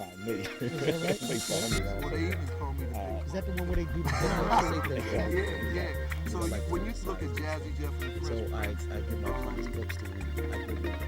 $5 million. Is that right? Makes Okay. $100 Well, per they day. even call me the big Is bucks. that the one where they do the Yeah, thing? exactly, Yeah, yeah. exactly. So Because I like to when read you look at science books. Jazzy Jeff and the So Fresh Prince, I give my clients books to read. I give them the book.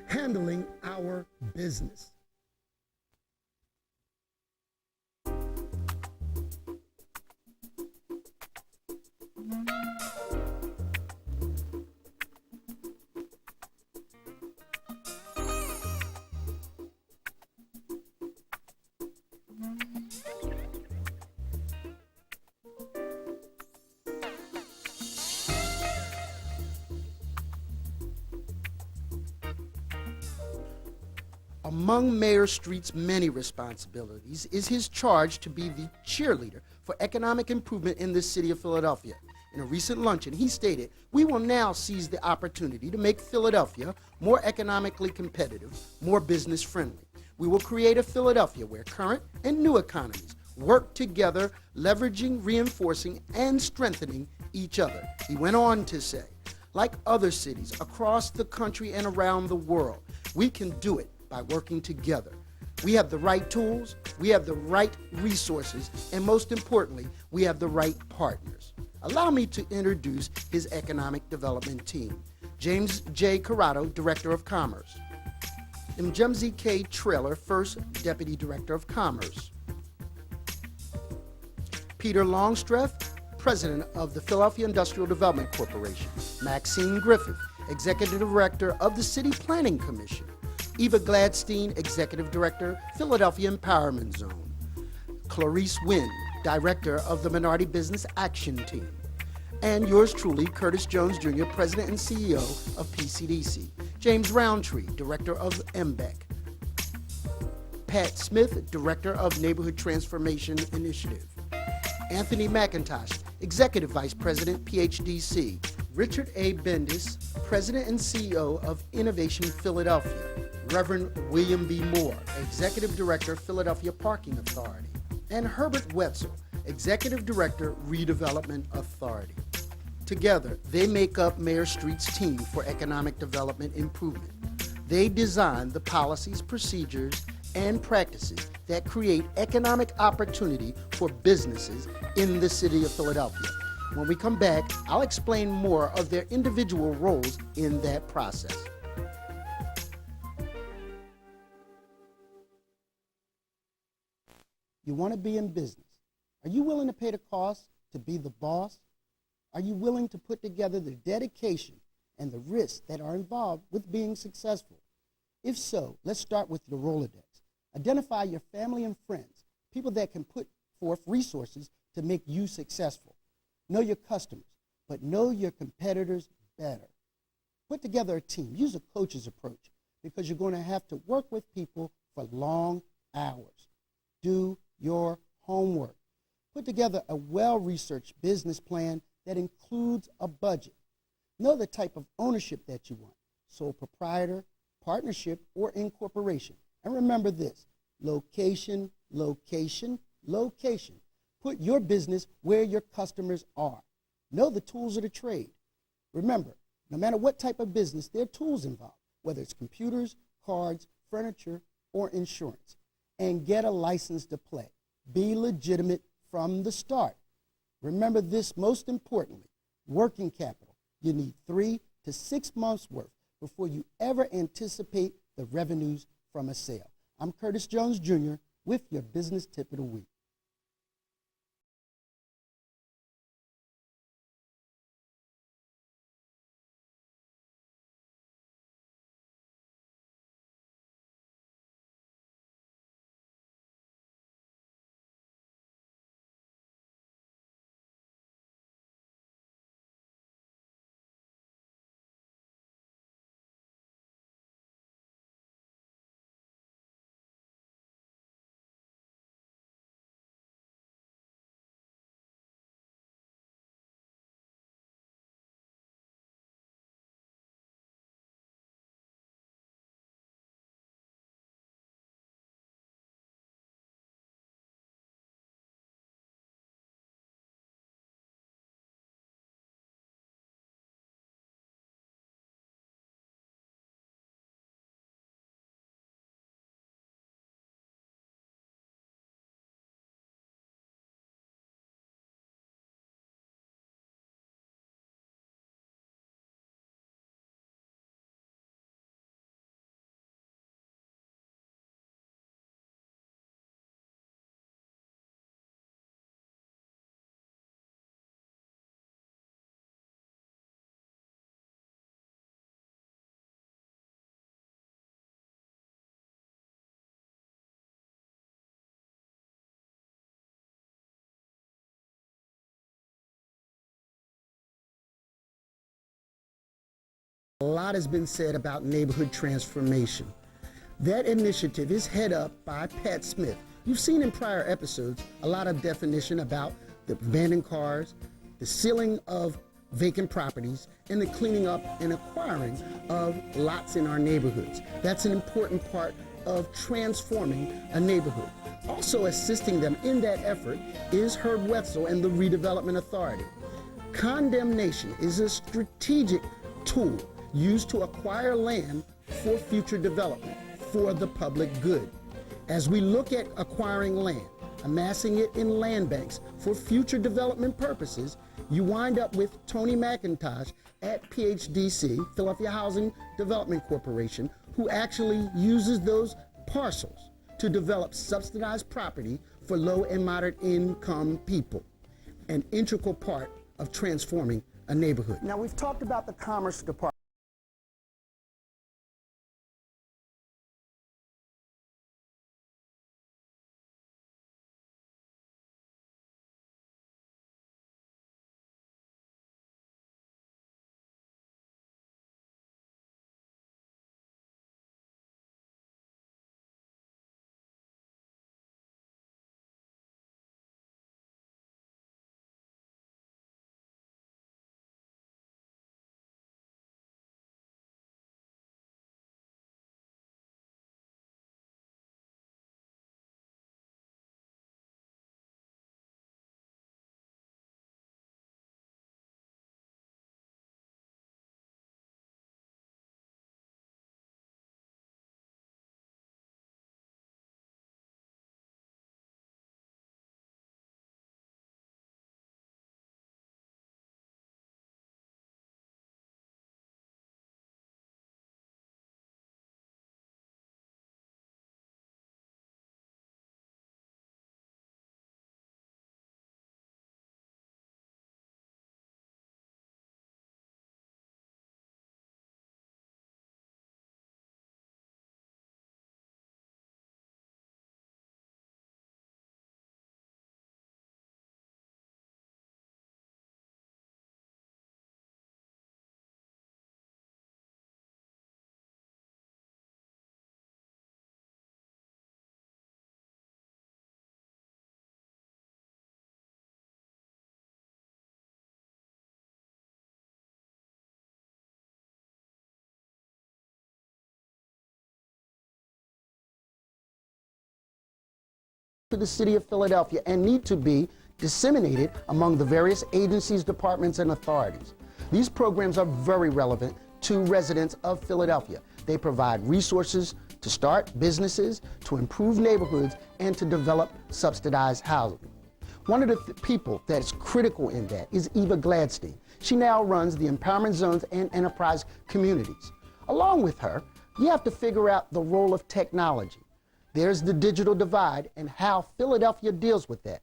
Handling our business. Among Mayor Street's many responsibilities is his charge to be the cheerleader for economic improvement in the city of Philadelphia. In a recent luncheon, he stated, "We will now seize the opportunity to make Philadelphia more economically competitive, more business friendly. We will create a Philadelphia where current and new economies work together, leveraging, reinforcing, and strengthening each other." He went on to say, "Like other cities across the country and around the world, we can do it by working together. We have the right tools, we have the right resources, and most importantly, we have the right partners." Allow me to introduce his economic development team. James J. Corrado, Director of Commerce. Mjemzi K. Trailer, First Deputy Director of Commerce. Peter Longstreth, President of the Philadelphia Industrial Development Corporation. Maxine Griffith, Executive Director of the City Planning Commission. Eva Gladstein, Executive Director, Philadelphia Empowerment Zone. Clarice Wynn, Director of the Minority Business Action Team. And yours truly, Curtis Jones Jr., President and CEO of PCDC. James Roundtree, Director of MBEC. Pat Smith, Director of Neighborhood Transformation Initiative. Anthony McIntosh, Executive Vice President, PHDC. Richard A. Bendis, President and CEO of Innovation Philadelphia. Reverend William B. Moore, Executive Director, Philadelphia Parking Authority. And Herbert Wetzel, Executive Director, Redevelopment Authority. Together, they make up Mayor Street's team for economic development improvement. They design the policies, procedures, and practices that create economic opportunity for businesses in the city of Philadelphia. When we come back, I'll explain more of their individual roles in that process. You want to be in business. Are you willing to pay the cost to be the boss? Are you willing to put together the dedication and the risks that are involved with being successful? If so, let's start with your Rolodex. Identify your family and friends, people that can put forth resources to make you successful. Know your customers, but know your competitors better. Put together a team. Use a coach's approach because you're going to have to work with people for long hours. Do your homework. Put together a well-researched business plan that includes a budget. Know the type of ownership that you want: sole proprietor, partnership, or incorporation. And remember this: location, location, location. Put your business where your customers are. Know the tools of the trade. Remember, no matter what type of business, there are tools involved, whether it's computers, cards, furniture, or insurance. And get a license to play. Be legitimate from the start. Remember this most importantly: working capital. You need 3 to 6 months worth before you ever anticipate the revenues from a sale. I'm Curtis Jones Jr. with your business tip of the week. A lot has been said about neighborhood transformation. That initiative is head up by Pat Smith. You've seen in prior episodes a lot of definition about the abandoned cars, the sealing of vacant properties, and the cleaning up and acquiring of lots in our neighborhoods. That's an important part of transforming a neighborhood. Also assisting them in that effort is Herb Wetzel and the Redevelopment Authority. Condemnation is a strategic tool used to acquire land for future development for the public good. As we look at acquiring land, amassing it in land banks for future development purposes, you wind up with Tony McIntosh at PHDC, Philadelphia Housing Development Corporation, who actually uses those parcels to develop subsidized property for low and moderate income people, an integral part of transforming a neighborhood. Now, we've talked about the Commerce Department. To the city of Philadelphia and need to be disseminated among the various agencies, departments, and authorities. These programs are very relevant to residents of Philadelphia. They provide resources to start businesses, to improve neighborhoods, and to develop subsidized housing. One of the people that's critical in that is Eva Gladstein. She now runs the Empowerment Zones and Enterprise Communities. Along with her, you have to figure out the role of technology. There's the digital divide and how Philadelphia deals with that.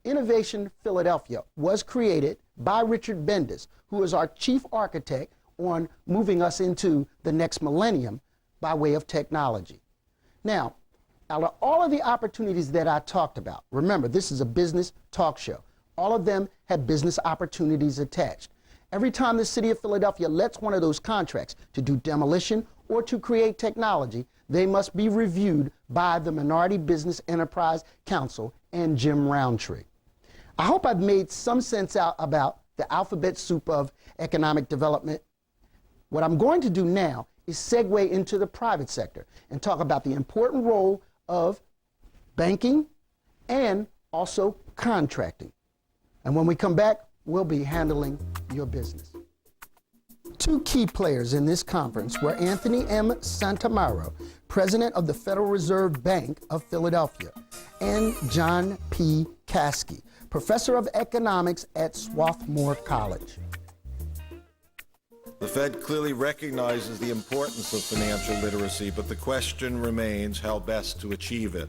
Innovation Philadelphia was created by Richard Bendis, who is our chief architect on moving us into the next millennium by way of technology. Now, out of all of the opportunities that I talked about, remember, this is a business talk show. All of them have business opportunities attached. Every time the city of Philadelphia lets one of those contracts to do demolition or to create technology, they must be reviewed by the Minority Business Enterprise Council and Jim Roundtree. I hope I've made some sense out about the alphabet soup of economic development. What I'm going to do now is segue into the private sector and talk about the important role of banking and also contracting. And when we come back, we'll be handling your business. Two key players in this conference were Anthony M. Santamaro, president of the Federal Reserve Bank of Philadelphia, and John P. Caskey, professor of economics at Swarthmore College. The Fed clearly recognizes the importance of financial literacy, but the question remains how best to achieve it.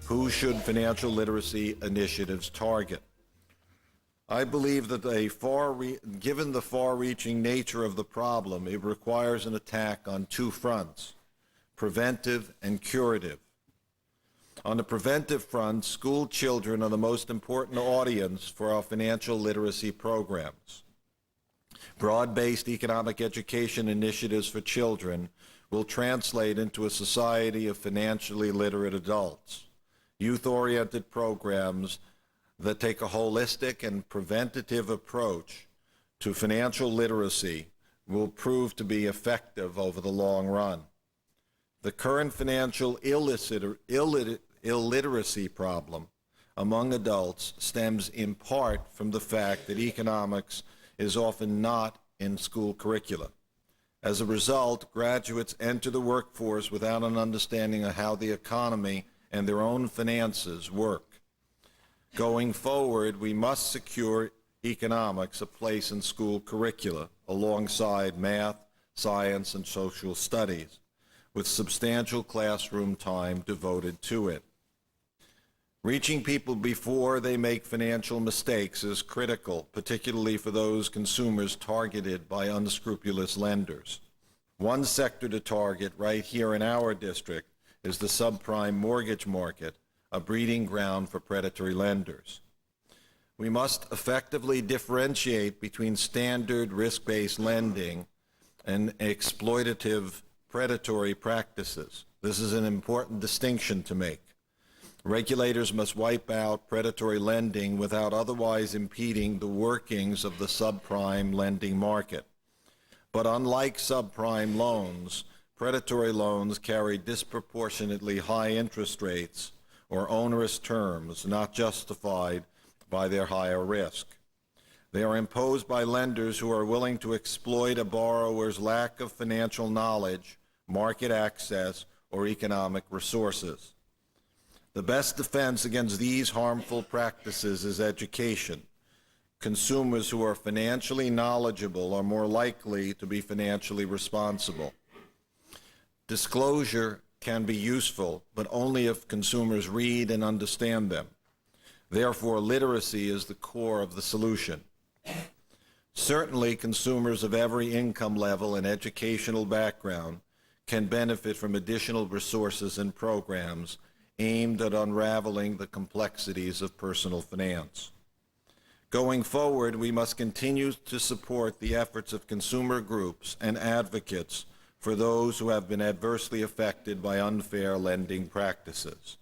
Who should financial literacy initiatives target? I believe that given the far-reaching nature of the problem, it requires an attack on two fronts, preventive and curative. On the preventive front, school children are the most important audience for our financial literacy programs. Broad-based economic education initiatives for children will translate into a society of financially literate adults. Youth-oriented programs that take a holistic and preventative approach to financial literacy will prove to be effective over the long run. The current financial illiteracy problem among adults stems in part from the fact that economics is often not in school curricula. As a result, graduates enter the workforce without an understanding of how the economy and their own finances work. Going forward, we must secure economics a place in school curricula alongside math, science, and social studies, with substantial classroom time devoted to it. Reaching people before they make financial mistakes is critical, particularly for those consumers targeted by unscrupulous lenders. One sector to target right here in our district is the subprime mortgage market, a breeding ground for predatory lenders. We must effectively differentiate between standard risk-based lending and exploitative predatory practices. This is an important distinction to make. Regulators must wipe out predatory lending without otherwise impeding the workings of the subprime lending market. But unlike subprime loans, predatory loans carry disproportionately high interest rates or onerous terms not justified by their higher risk. They are imposed by lenders who are willing to exploit a borrower's lack of financial knowledge, market access, or economic resources. The best defense against these harmful practices is education. Consumers who are financially knowledgeable are more likely to be financially responsible. Disclosure can be useful, but only if consumers read and understand them. Therefore, literacy is the core of the solution. Certainly, consumers of every income level and educational background can benefit from additional resources and programs aimed at unraveling the complexities of personal finance. Going forward, we must continue to support the efforts of consumer groups and advocates for those who have been adversely affected by unfair lending practices.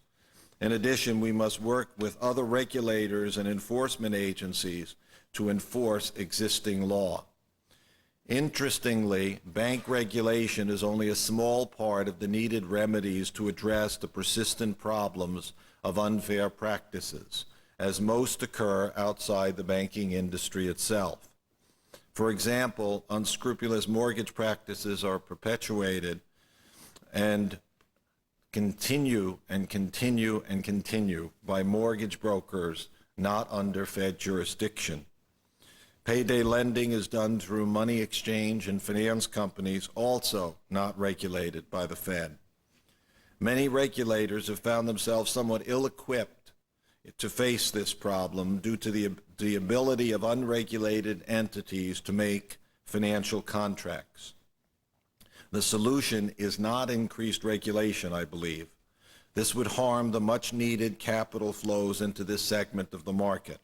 In addition, we must work with other regulators and enforcement agencies to enforce existing law. Interestingly, bank regulation is only a small part of the needed remedies to address the persistent problems of unfair practices, as most occur outside the banking industry itself. For example, unscrupulous mortgage practices are perpetuated and continue by mortgage brokers not under Fed jurisdiction. Payday lending is done through money exchange and finance companies also not regulated by the Fed. Many regulators have found themselves somewhat ill-equipped to face this problem due to the ability of unregulated entities to make financial contracts. The solution is not increased regulation, I believe. This would harm the much-needed capital flows into this segment of the market.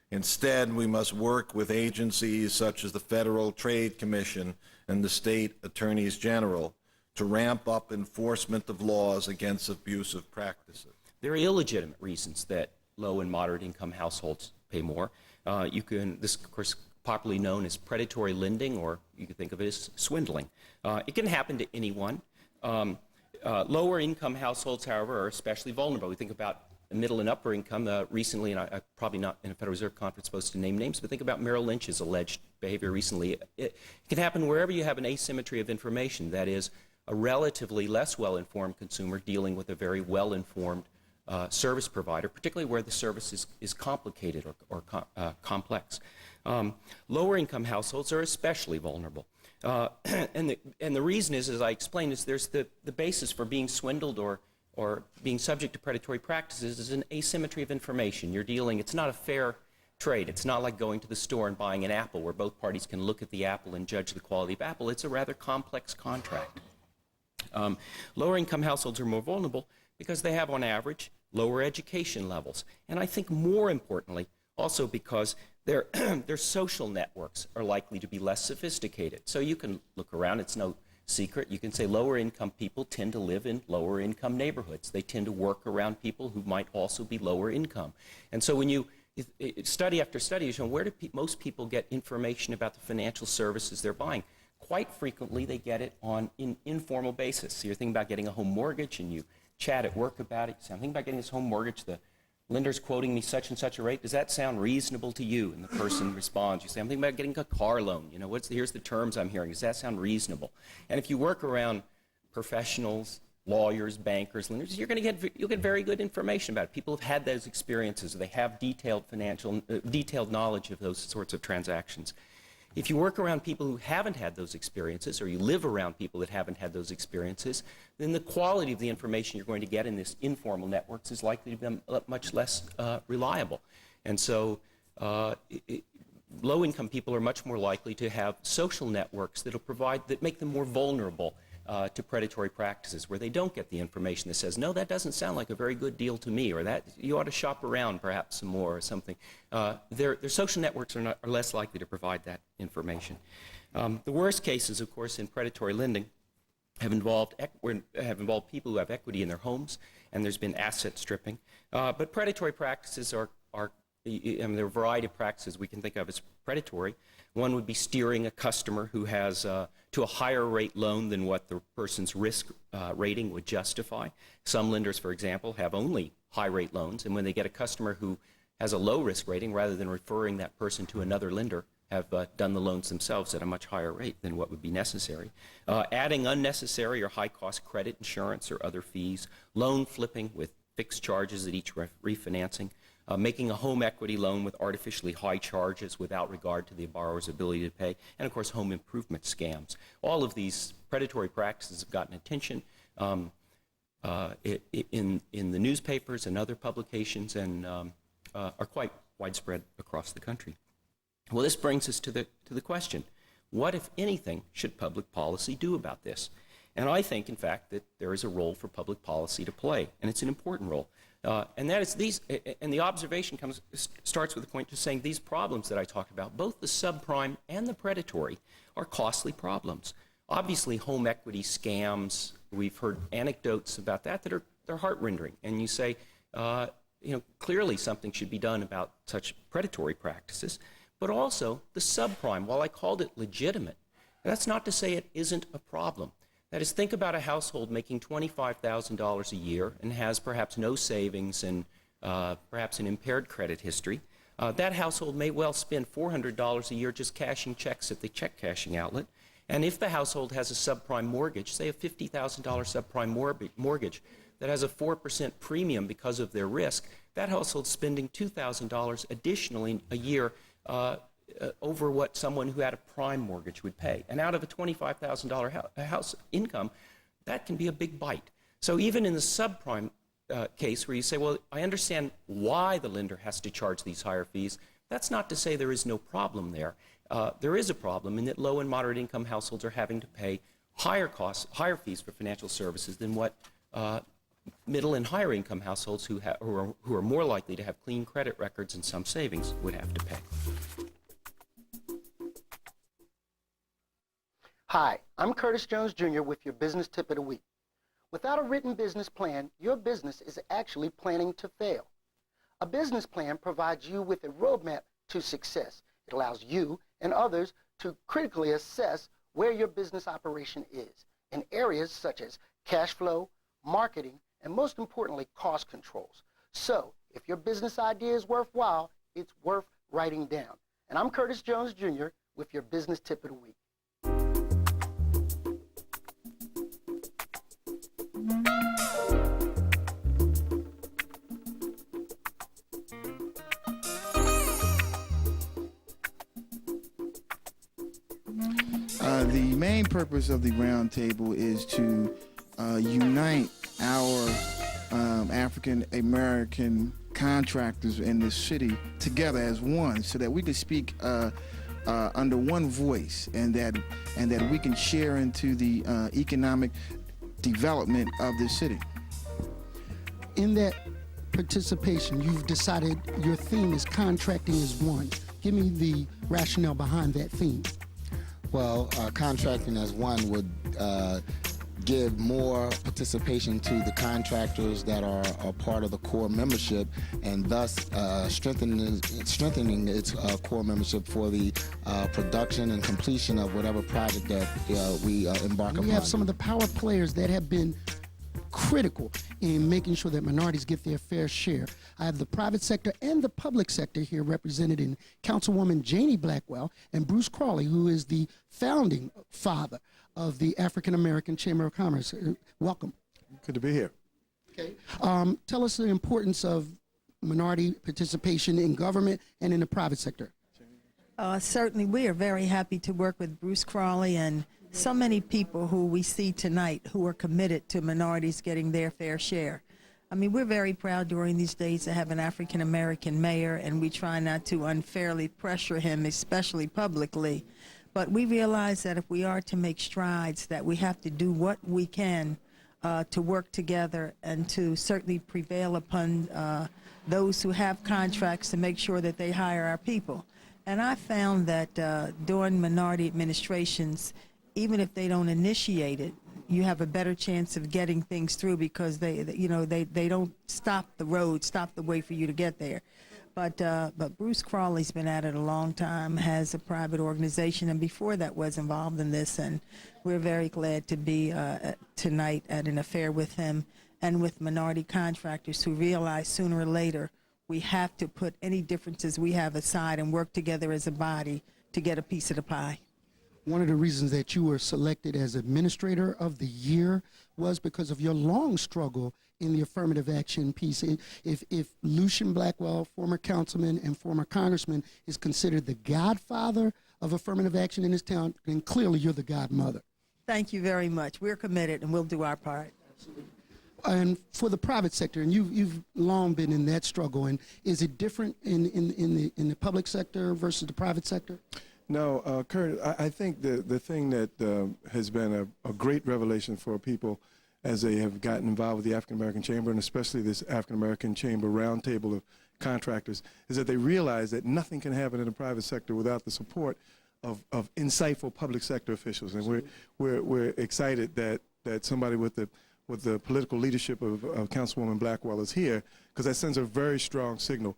Instead, we must work with agencies such as the Federal Trade Commission and the state attorneys general to ramp up enforcement of laws against abusive practices. There are illegitimate reasons that low and moderate income households pay more. This of course popularly known as predatory lending, or you can think of it as swindling. It can happen to anyone. Lower income households, however, are especially vulnerable. We think about middle and upper income. Recently, and I'm probably not in a Federal Reserve conference supposed to name names, but think about Merrill Lynch's alleged behavior recently. It can happen wherever you have an asymmetry of information, that is, a relatively less well-informed consumer dealing with a very well-informed service provider, particularly where the service is complicated or complex. Lower income households are especially vulnerable. And the reason is, as I explained, is there's the basis for being swindled or being subject to predatory practices is an asymmetry of information. It's not a fair trade. It's not like going to the store and buying an apple where both parties can look at the apple and judge the quality of apple. It's a rather complex contract. Lower income households are more vulnerable because they have, on average, lower education levels. And I think more importantly, also because their social networks are likely to be less sophisticated. So you can look around, it's no secret. You can say lower income people tend to live in lower income neighborhoods. They tend to work around people who might also be lower income. And so when you, study after study has shown, where do most people get information about the financial services they're buying? Quite frequently they get it on an informal basis. So you're thinking about getting a home mortgage and you chat at work about it. You say, I'm thinking about getting this home mortgage. The lender's quoting me such and such a rate. Does that sound reasonable to you? And the person responds. You say, I'm thinking about getting a car loan. You know, here's the terms I'm hearing. Does that sound reasonable? And if you work around professionals, lawyers, bankers, lenders, you'll get very good information about it. People have had those experiences. Or they have detailed knowledge of those sorts of transactions. If you work around people who haven't had those experiences, or you live around people that haven't had those experiences, then the quality of the information you're going to get in this informal networks is likely to be much less reliable. And so low-income people are much more likely to have social networks that make them more vulnerable to predatory practices, where they don't get the information that says, no, that doesn't sound like a very good deal to me, or that you ought to shop around perhaps some more or something. Their social networks are less likely to provide that information. The worst cases, of course, in predatory lending have involved people who have equity in their homes, and there's been asset stripping. But predatory practices there are a variety of practices we can think of as predatory. One would be steering a customer who has to a higher rate loan than what the person's risk rating would justify. Some lenders, for example, have only high rate loans, and when they get a customer who has a low risk rating, rather than referring that person to another lender, have done the loans themselves at a much higher rate than what would be necessary. Adding unnecessary or high cost credit insurance or other fees, loan flipping with fixed charges at each refinancing, making a home equity loan with artificially high charges without regard to the borrower's ability to pay, and of course home improvement scams. All of these predatory practices have gotten attention in the newspapers and other publications, and are quite widespread across the country. Well, this brings us to the question, what, if anything, should public policy do about this? And I think, in fact, that there is a role for public policy to play, and it's an important role. And that is and the observation starts with the point of saying these problems that I talked about, both the subprime and the predatory, are costly problems. Obviously, home equity scams, we've heard anecdotes about they're heart-rending. And you say, clearly something should be done about such predatory practices. But also, the subprime, while I called it legitimate, that's not to say it isn't a problem. That is, think about a household making $25,000 a year and has perhaps no savings and perhaps an impaired credit history. That household may well spend $400 a year just cashing checks at the check cashing outlet. And if the household has a subprime mortgage, say a $50,000 subprime mortgage that has a 4% premium because of their risk, that household's spending $2,000 additionally a year over what someone who had a prime mortgage would pay. And out of a $25,000 house income, that can be a big bite. So even in the subprime case where you say, well, I understand why the lender has to charge these higher fees, that's not to say there is no problem there. There is a problem in that low and moderate income households are having to pay higher fees for financial services than what middle and higher income households who are more likely to have clean credit records and some savings would have to pay. Hi, I'm Curtis Jones Jr. with your Business Tip of the Week. Without a written business plan, your business is actually planning to fail. A business plan provides you with a roadmap to success. It allows you and others to critically assess where your business operation is in areas such as cash flow, marketing, and most importantly, cost controls. So, if your business idea is worthwhile, it's worth writing down. And I'm Curtis Jones Jr. with your Business Tip of the Week. The main purpose of the roundtable is to unite our African American contractors in this city together as one, so that we can speak under one voice, and that we can share into the economic development of the city. In that participation, you've decided your theme is contracting as one. Give me the rationale behind that theme. Well, contracting as one would give more participation to the contractors that are a part of the core membership, and thus strengthening its core membership for the production and completion of whatever project that we embark upon. We have some of the power players that have been critical in making sure that minorities get their fair share. I have the private sector and the public sector here represented in Councilwoman Janie Blackwell and Bruce Crawley, who is the founding father of the African American Chamber of Commerce. Welcome. Good to be here. Okay. Tell us the importance of minority participation in government and in the private sector. Certainly, we are very happy to work with Bruce Crawley and so many people who we see tonight who are committed to minorities getting their fair share. I mean, we're very proud during these days to have an African American mayor, and we try not to unfairly pressure him, especially publicly. But we realize that if we are to make strides, that we have to do what we can to work together and to certainly prevail upon those who have contracts to make sure that they hire our people. And I found that during minority administrations, even if they don't initiate it, you have a better chance of getting things through because they don't stop the road, stop the way for you to get there. But Bruce Crawley's been at it a long time, has a private organization, and before that was involved in this, and we're very glad to be tonight at an affair with him and with minority contractors who realize sooner or later we have to put any differences we have aside and work together as a body to get a piece of the pie. One of the reasons that you were selected as Administrator of the Year was because of your long struggle in the affirmative action piece. If Lucian Blackwell, former councilman and former congressman, is considered the godfather of affirmative action in this town, then clearly you're the godmother. Thank you very much. We're committed and we'll do our part. And for the private sector, and you've long been in that struggle, and is it different in the public sector versus the private sector? No, Kurt, I think the thing that has been a great revelation for people as they have gotten involved with the African American Chamber, and especially this African American Chamber roundtable of contractors, is that they realize that nothing can happen in the private sector without the support of insightful public sector officials. And we're excited that somebody with the political leadership of Councilwoman Blackwell is here, because that sends a very strong signal.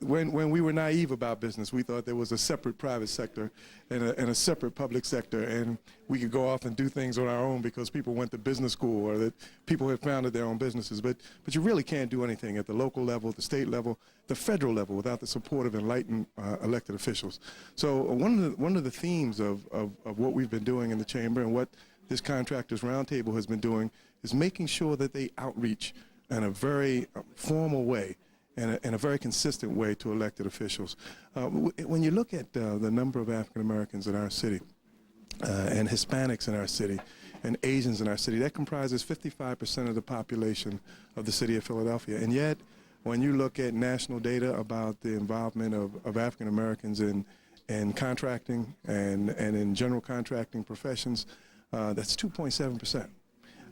When we were naive about business, we thought there was a separate private sector and a separate public sector, and we could go off and do things on our own because people went to business school or that people had founded their own businesses. But you really can't do anything at the local level, the state level, the federal level without the support of enlightened elected officials. So one of the themes of what we've been doing in the chamber and what this Contractors Roundtable has been doing is making sure that they outreach in a very formal way and in a very consistent way to elected officials. When you look at the number of African Americans in our city and Hispanics in our city and Asians in our city, that comprises 55% of the population of the city of Philadelphia. And yet, when you look at national data about the involvement of African Americans in contracting and in general contracting professions, that's 2.7%.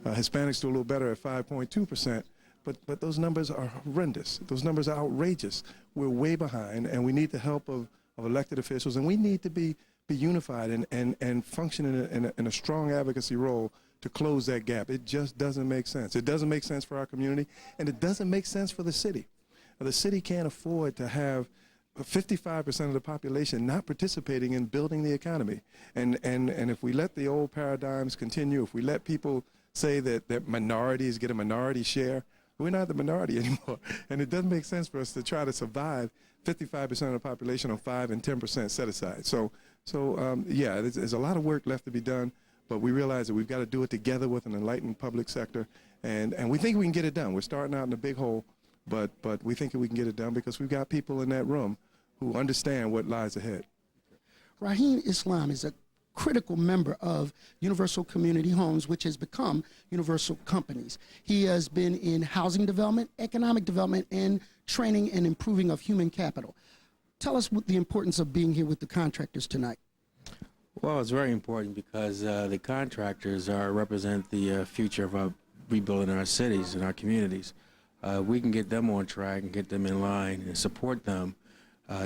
Hispanics do a little better at 5.2%. But those numbers are horrendous. Those numbers are outrageous. We're way behind, and we need the help of elected officials, and we need to be unified and function in a strong advocacy role to close that gap. It just doesn't make sense. It doesn't make sense for our community, and it doesn't make sense for the city. The city can't afford to have 55% of the population not participating in building the economy. And if we let the old paradigms continue, if we let people say that minorities get a minority share, we're not the minority anymore, and it doesn't make sense for us to try to survive 55% of the population on 5 and 10% set aside. So yeah, there's a lot of work left to be done, but we realize that we've got to do it together with an enlightened public sector, and we think we can get it done. We're starting out in a big hole, but we think we can get it done because we've got people in that room who understand what lies ahead. Raheem Islam is a critical member of Universal Community Homes, which has become Universal Companies. He has been in housing development, economic development, and training and improving of human capital. Tell us what the importance of being here with the contractors tonight. Well, it's very important because the contractors represent the future of rebuilding our cities and our communities. We can get them on track and get them in line and support them.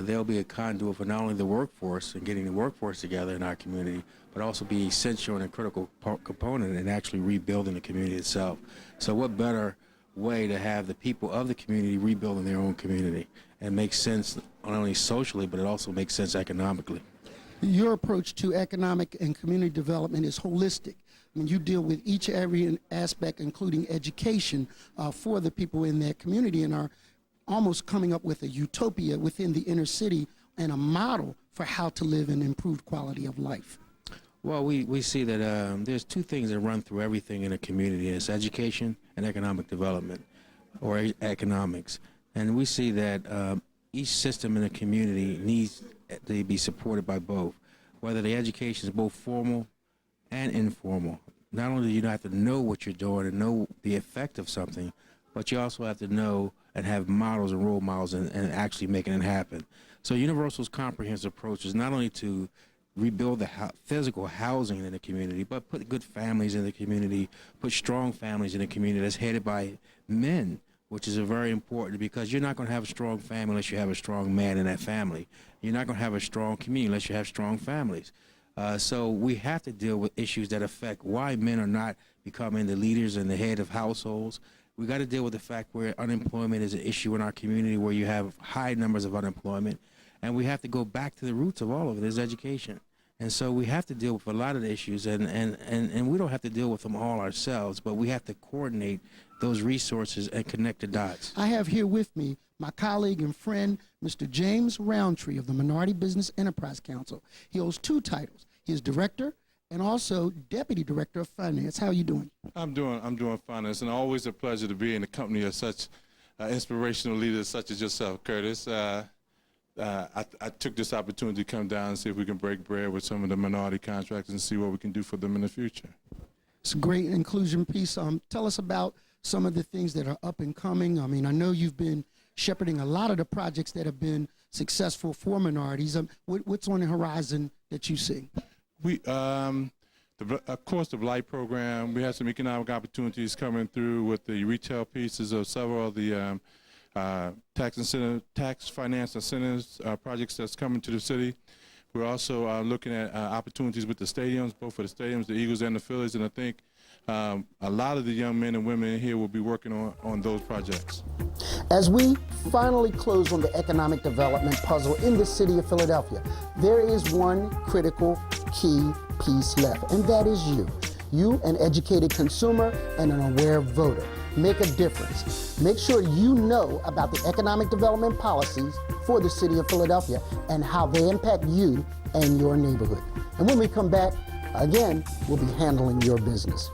they'll be a conduit for not only the workforce and getting the workforce together in our community, but also be essential and a critical component in actually rebuilding the community itself. So what better way to have the people of the community rebuilding their own community and make sense not only socially, but it also makes sense economically. Your approach to economic and community development is holistic. I mean, you deal with each every aspect, including education, for the people in that community, and are almost coming up with a utopia within the inner city and a model for how to live an improved quality of life. Well, we see that there's two things that run through everything in a community. It's education and economic development, or economics. And we see that each system in a community needs to be supported by both, whether the education is both formal and informal. Not only do you have to know what you're doing and know the effect of something, but you also have to know and have models and role models and actually making it happen. So Universal's comprehensive approach is not only to rebuild the physical housing in the community, but put good families in the community, put strong families in the community that's headed by men, which is very important, because you're not going to have a strong family unless you have a strong man in that family. You're not going to have a strong community unless you have strong families. So we have to deal with issues that affect why men are not becoming the leaders and the head of households. We got to deal with the fact where unemployment is an issue in our community, where you have high numbers of unemployment. And we have to go back to the roots of all of it, is education. And so we have to deal with a lot of the issues, and we don't have to deal with them all ourselves, but we have to coordinate those resources and connect the dots. I have here with me my colleague and friend, Mr. James Roundtree of the Minority Business Enterprise Council. He holds two titles. He is Director and also Deputy Director of Finance. How are you doing? I'm doing fine. It's always a pleasure to be in the company of such inspirational leaders such as yourself, Curtis. I took this opportunity to come down and see if we can break bread with some of the minority contractors and see what we can do for them in the future. It's a great inclusion piece. Tell us about some of the things that are up and coming. I mean, I know you've been shepherding a lot of the projects that have been successful for minorities. What's on the horizon that you see? Of course, the Blight program, we have some economic opportunities coming through with the retail pieces of several of the tax finance incentives projects that's coming to the city. We're also looking at opportunities with the stadiums, both for the stadiums, the Eagles and the Phillies, and I think a lot of the young men and women here will be working on those projects. As we finally close on the economic development puzzle in the city of Philadelphia, there is one critical key piece left, and that is you. You, an educated consumer and an aware voter. Make a difference. Make sure you know about the economic development policies for the city of Philadelphia and how they impact you and your neighborhood. And when we come back, again, we'll be handling your business.